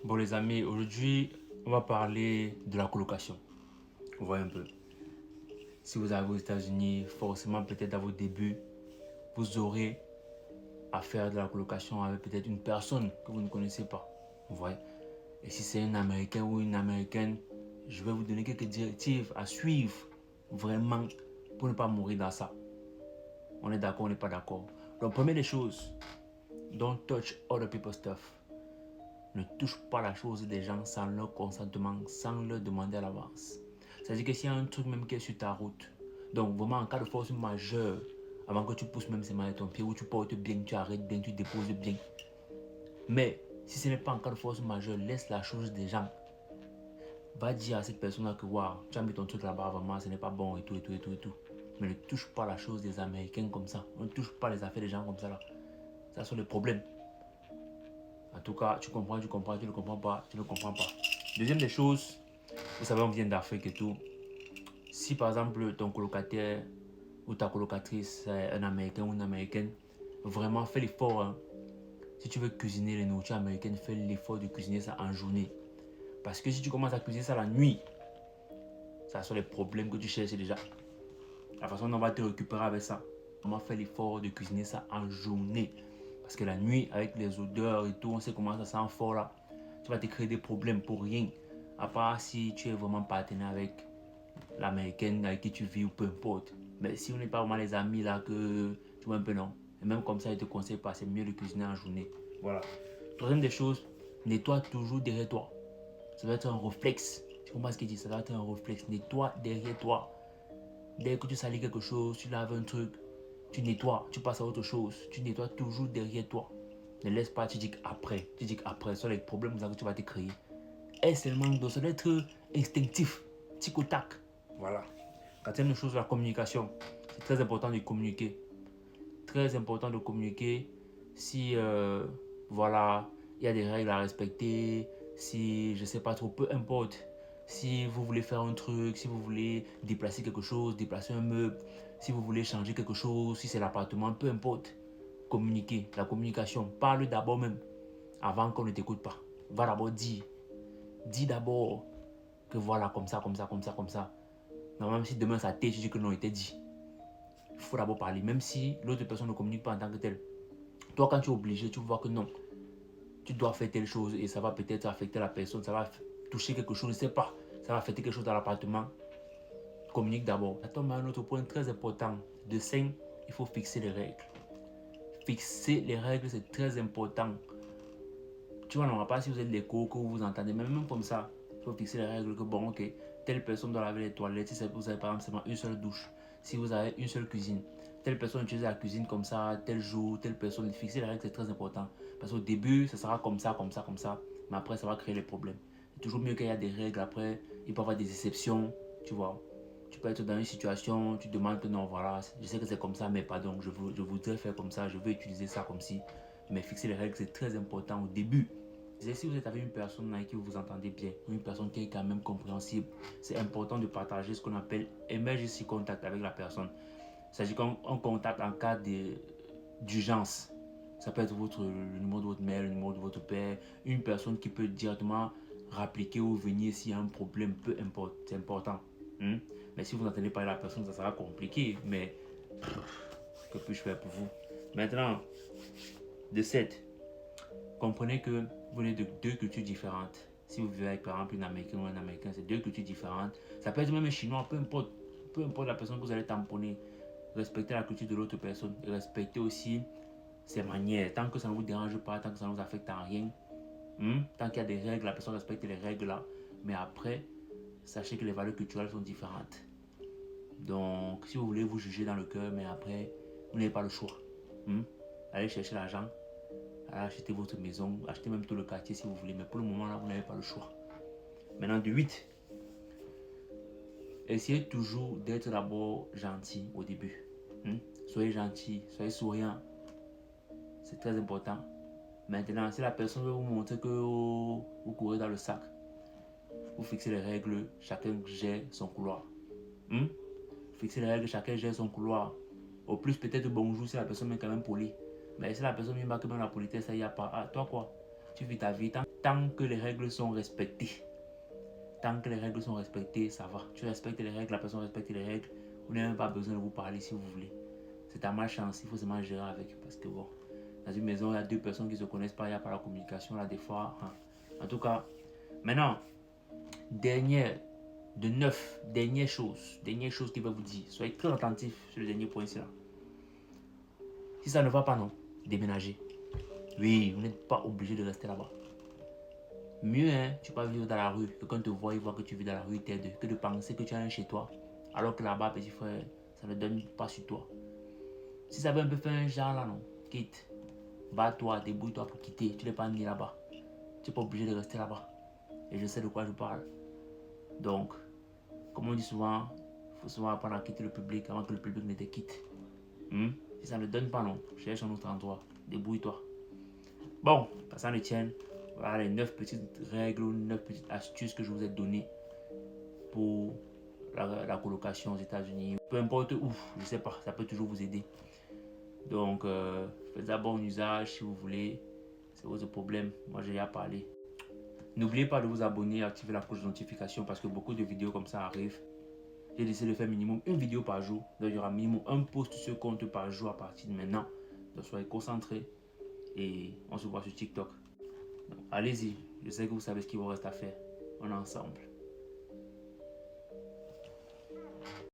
Bon les amis, aujourd'hui on va parler de la colocation. Vous voyez un peu. Si vous arrivez aux États-Unis, forcément peut-être à vos débuts, vous aurez à faire de la colocation avec peut-être une personne que vous ne connaissez pas. Vous voyez. Et si c'est un Américain ou une Américaine, je vais vous donner quelques directives à suivre vraiment pour ne pas mourir dans ça. On est d'accord, on n'est pas d'accord. Donc première des choses, don't touch other people's stuff. Ne touche pas la chose des gens sans leur consentement, sans leur demander à l'avance. C'est-à-dire que s'il y a un truc même qui est sur ta route, donc vraiment en cas de force majeure, avant que tu pousses même ses mains à ton pied, où tu portes bien, tu arrêtes bien, tu déposes bien. Mais si ce n'est pas en cas de force majeure, laisse la chose des gens. Va dire à cette personne-là que waouh, tu as mis ton truc là-bas, vraiment, ce n'est pas bon et tout, et tout, et tout, et tout. Mais ne touche pas la chose des Américains comme ça. Ne touche pas les affaires des gens comme ça là. Ça sont les problèmes. En tout cas, tu comprends, tu ne comprends pas, tu ne comprends pas. Deuxième des choses, vous savez, on vient d'Afrique et tout. Si par exemple ton colocataire ou ta colocatrice est un Américain ou une Américaine, vraiment fais l'effort. Hein. Si tu veux cuisiner les nourritures américaines, fais l'effort de cuisiner ça en journée. Parce que si tu commences à cuisiner ça la nuit, ça sont les problèmes que tu cherches déjà. La façon dont on va te récupérer avec ça. Vraiment fais l'effort de cuisiner ça en journée. Parce que la nuit, avec les odeurs et tout, on sait comment ça sent fort là. Tu vas te créer des problèmes pour rien. À part si tu es vraiment partenaire avec l'américaine avec qui tu vis ou peu importe. Mais si on n'est pas vraiment les amis là que tu vois un peu non. Et même comme ça, je te conseille pas, c'est mieux de cuisiner en journée. Voilà. Troisième des choses, nettoie toujours derrière toi. Ça doit être un réflexe. Tu comprends ce qu'il dit? Ça doit être un réflexe. Nettoie derrière toi. Dès que tu salis quelque chose, tu laves un truc, tu nettoies, tu passes à autre chose. Tu nettoies toujours derrière toi. Ne laisse pas, tu dis qu'après. Tu dis qu'après, ce sont les problèmes que tu vas te créer. Et seulement, ça doit être instinctif. Tic au tac. Voilà. Quatrième chose, la communication. C'est très important de communiquer. Très important de communiquer. Si, voilà, il y a des règles à respecter. Si, je ne sais pas trop, peu importe. Si vous voulez faire un truc, si vous voulez déplacer quelque chose, déplacer un meuble, si vous voulez changer quelque chose, si c'est l'appartement, peu importe. Communiquer. La communication. Parle d'abord même. Avant qu'on ne t'écoute pas. Va d'abord dire. Dis d'abord que voilà, comme ça, comme ça, comme ça, comme ça. Non, même si demain ça t'est, tu dis que non, il t'est dit. Il faut d'abord parler, même si l'autre personne ne communique pas en tant que telle. Toi, quand tu es obligé, tu vois que non, tu dois faire telle chose et ça va peut-être affecter la personne, ça va toucher quelque chose, je ne sais pas, ça va affecter quelque chose dans l'appartement. Communique d'abord. Ça tombe à un autre point très important. De 5, il faut fixer les règles. Fixer les règles, c'est très important. Tu vois, non, pas si vous êtes l'écho, que vous vous entendez, mais même comme ça, il faut fixer les règles que bon, ok, telle personne doit laver les toilettes, si vous avez par exemple seulement une seule douche, si vous avez une seule cuisine, telle personne utilise la cuisine comme ça, tel jour, telle personne, fixer les règles c'est très important. Parce qu'au début, ça sera comme ça, comme ça, comme ça, mais après, ça va créer les problèmes. C'est toujours mieux qu'il y ait des règles, après, il peut y avoir des exceptions, tu vois. Tu peux être dans une situation, tu demandes que non, voilà, je sais que c'est comme ça, mais pardon, je voudrais faire comme ça, je veux utiliser ça comme si. Mais fixer les règles, c'est très important au début. Si vous êtes avec une personne avec qui vous vous entendez bien, une personne qui est quand même compréhensible, c'est important de partager ce qu'on appelle emergency contact avec la personne. Il s'agit d'un contact en cas d'urgence. Ça peut être le numéro de votre mère, le numéro de votre père, une personne qui peut directement rappliquer ou venir s'il y a un problème, peu importe, c'est important. Mais si vous n'entendez pas la personne, ça sera compliqué. Mais que puis-je faire pour vous? Maintenant, de 7, comprenez que vous venez de deux cultures différentes. Si vous vivez avec par exemple une américaine ou un américain, c'est deux cultures différentes. Ça peut être même un chinois, peu importe la personne que vous allez tamponner. Respectez la culture de l'autre personne et respectez aussi ses manières. Tant que ça ne vous dérange pas, tant que ça ne vous affecte en rien, tant qu'il y a des règles, la personne respecte les règles là. Mais après, sachez que les valeurs culturelles sont différentes. Donc, si vous voulez vous juger dans le cœur, mais après, vous n'avez pas le choix. Allez chercher l'argent, achetez votre maison, achetez même tout le quartier si vous voulez, mais pour le moment là, vous n'avez pas le choix. Maintenant, de 8, essayez toujours d'être d'abord gentil au début. Soyez gentil, soyez souriant, c'est très important. Maintenant, si la personne veut vous montrer que vous courez dans le sac, vous fixez les règles, chacun gère son couloir. Fixez les règles, chacun gère son couloir. Au plus, peut-être bonjour si la personne est quand même polie. Mais si la personne ne marque même la politesse, il n'y a pas. Ah, toi quoi? Tu vis ta vie. tant que les règles sont respectées. Tant que les règles sont respectées, ça va. Tu respectes les règles, la personne respecte les règles. Vous n'avez même pas besoin de vous parler si vous voulez. C'est ta malchance, il faut seulement gérer avec. Parce que bon, dans une maison, il y a deux personnes qui ne se connaissent pas, il n'y a pas la communication là des fois. En tout cas, maintenant, dernière chose qu'il va vous dire. Soyez très attentif sur le dernier point ici là. Si ça ne va pas, non, déménagez. Oui, vous n'êtes pas obligé de rester là-bas. Mieux, hein, tu peux vivre dans la rue. Quelqu'un te voit, il voit que tu vis dans la rue, il t'aide. Que de penser que tu as un chez toi. Alors que là-bas, petit frère, ça ne donne pas sur toi. Si ça veut un peu faire un genre là, non, quitte. Bats-toi, débrouille-toi pour quitter. Tu n'es pas né là-bas. Tu n'es pas obligé de rester là-bas. Et je sais de quoi je parle. Donc, comme on dit souvent, il faut souvent apprendre à quitter le public avant que le public ne te quitte. Si ça ne donne pas, non, cherche un autre endroit. Débrouille-toi. Bon, passant le tien, voilà les 9 petites règles ou 9 petites astuces que je vous ai données pour la colocation aux États-Unis. Peu importe où, je ne sais pas, ça peut toujours vous aider. Donc, faites un bon usage si vous voulez. C'est votre problème. Moi, j'ai déjà parlé. N'oubliez pas de vous abonner et activer la cloche de notification parce que beaucoup de vidéos comme ça arrivent. J'ai décidé de faire minimum une vidéo par jour. Donc, il y aura minimum un post sur compte par jour à partir de maintenant. Donc, soyez concentrés et on se voit sur TikTok. Donc, allez-y. Je sais que vous savez ce qu'il vous reste à faire. On est ensemble.